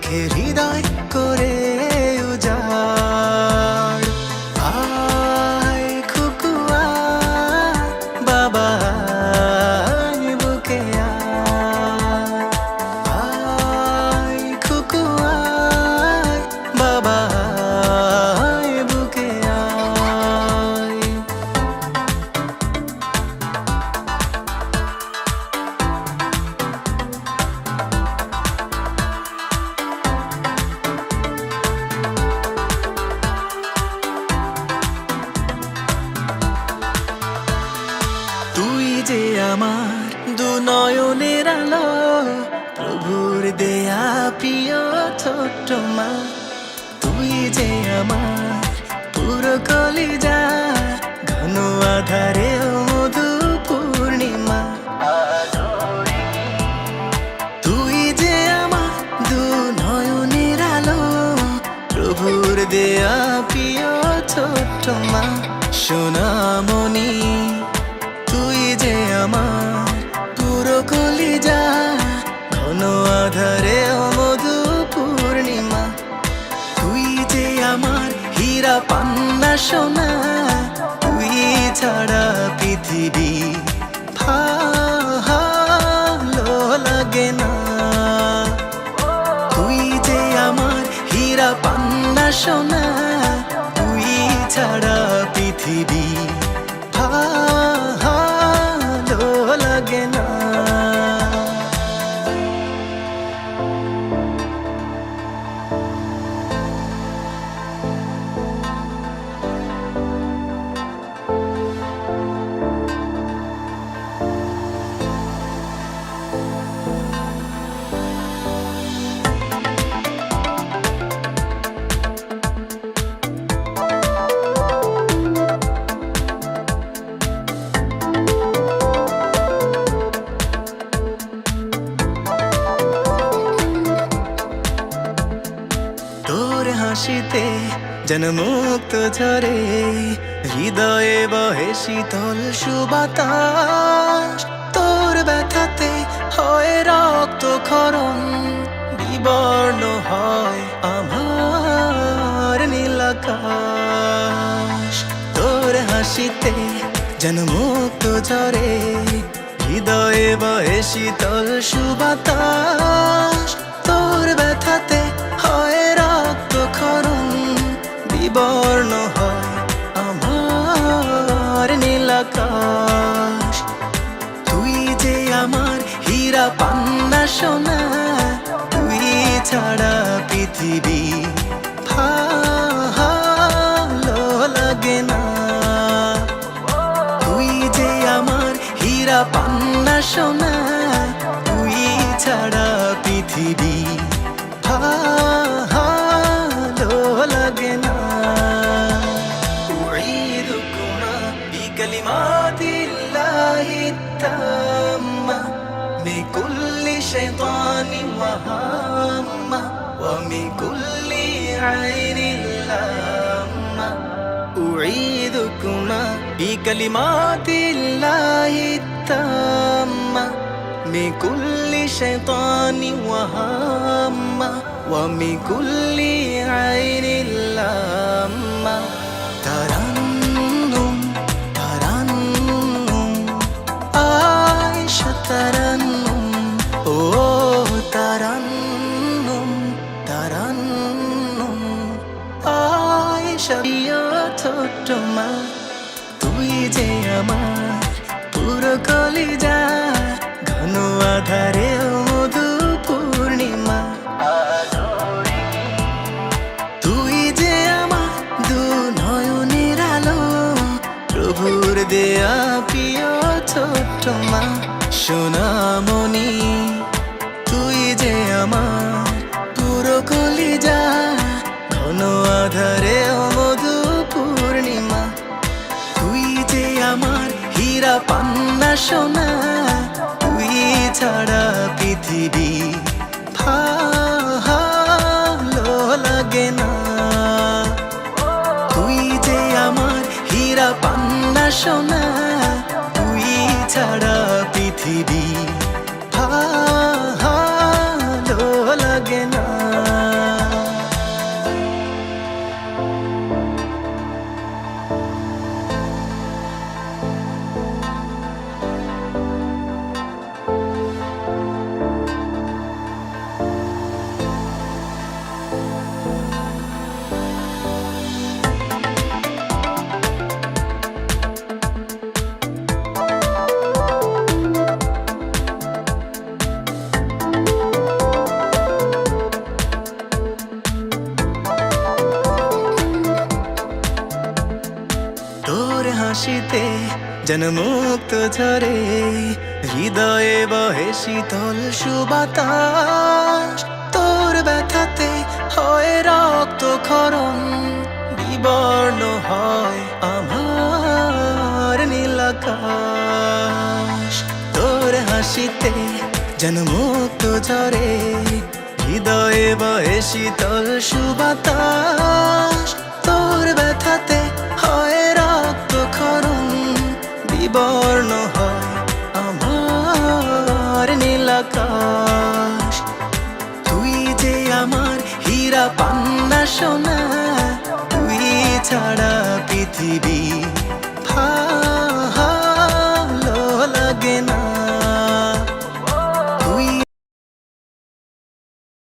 হৃদয় করে উজাড়। আয় খুকুয়া বাবা আয় বুকে আয়, আয় খুকুয়া বাবা আয় বুকে আয়। তুই যে আমার দু নয়নের আলো, প্রভুর দেয়া প্রিয় ছোট্ট মা। তুই যে আমার পুরো কলিজা, ঘন আধারে মধু পূর্ণিমা। তুই যে আমার দু নয়নের আলো, প্রভুর দেয়া প্রিয় ছোট্ট মা। সোনামণি তুই যে আমার পুরো কলিজা, ঘন আধারে মধু পূর্ণিমা। তুই যে আমার হীরা পান্না সোনা, তুই ছাড়া পৃথিবী ভালো লাগে না। তুই যে আমার হীরা পান্না সোনা, তুই ছাড়া পৃথিবী ভালো লাগে না। তোর হাসিতে যেন মুক্ত ঝরে, হৃদয়ে বহে শীতল সুবাতাস। তোর ব্যথাতে হয় রক্ত ক্ষরণ, বিবর্ণ হয় আমার নীল আকাশ। তোর হাসিতে যেন মুক্ত ঝরে, হৃদয়ে বহে শীতল সুবাতাস। তোর ব্যথাতে হয় রক্ত ক্ষরণ, বিবর্ণ হয় আমার নীল আকাশ। তুই যে আমার হীরা পান্না সোনা, তুই ছাড়া পৃথিবী ভালো লাগে না। তুই যে আমার হীরা পান্না সোনা, তুই ছাড়া পৃথিবী ভালো লাগে না। উঈদুকুমা বিকালিমাতিল্লাহি তাম্মা মিন কুল্লি শাইতানিন ওয়া হাম্মা ওয়া মিন কুল্লি আইনিন লাম্মা। উঈদুকুমা বিকালিমাতিল্লাহি তাম্মা মিন কুল্লি শাইতানিন ওয়া হাম্মা ওয়া মিন কুল্লি আইনিন লাম্মা। তারান্নুম তারান্নুম আয়েশা তারান্নুম, ও তারান্নুম তারান্নুম আয়েশা প্রিয় ছোট্ট মা। তুই যে আমার পুরো কলিজা, ঘন আধারে মধু পূর্ণিমা। তুই যে আমার দু নয়নের আলো, প্রভুর দেয়া প্রিয় ছোট্ট মা। সোনামণি তুই যে আমার পুরো কলিজা, ঘন আধারে মধু পূর্ণিমা। তুই যে আমার হীরা পান্না সোনা, তুই ছাড়া পৃথিবী ভালো লাগে না। তুই যে আমার হীরা পান্না সোনা, তুই ছাড়া পৃথিবী ভালো লাগে না। যেন মুক্ত ঝরে হৃদয়ে বহে শীতল সুবাতাস তোর ব্যথাতে হয় রক্ত ক্ষরণ বিবর্ণ হয় আমার নীলাকাশ তোর হাসিতে যেন মুক্ত ঝরে হৃদয়ে বহে শীতল সুবাতাস তোর ব্যথাতে হয় রক্ত ক্ষরণ বিবর্ণ হয় আমার নীলাকাশ তুই যে আমার হীরা পান্না সোনা তুই ছাড়া পৃথিবী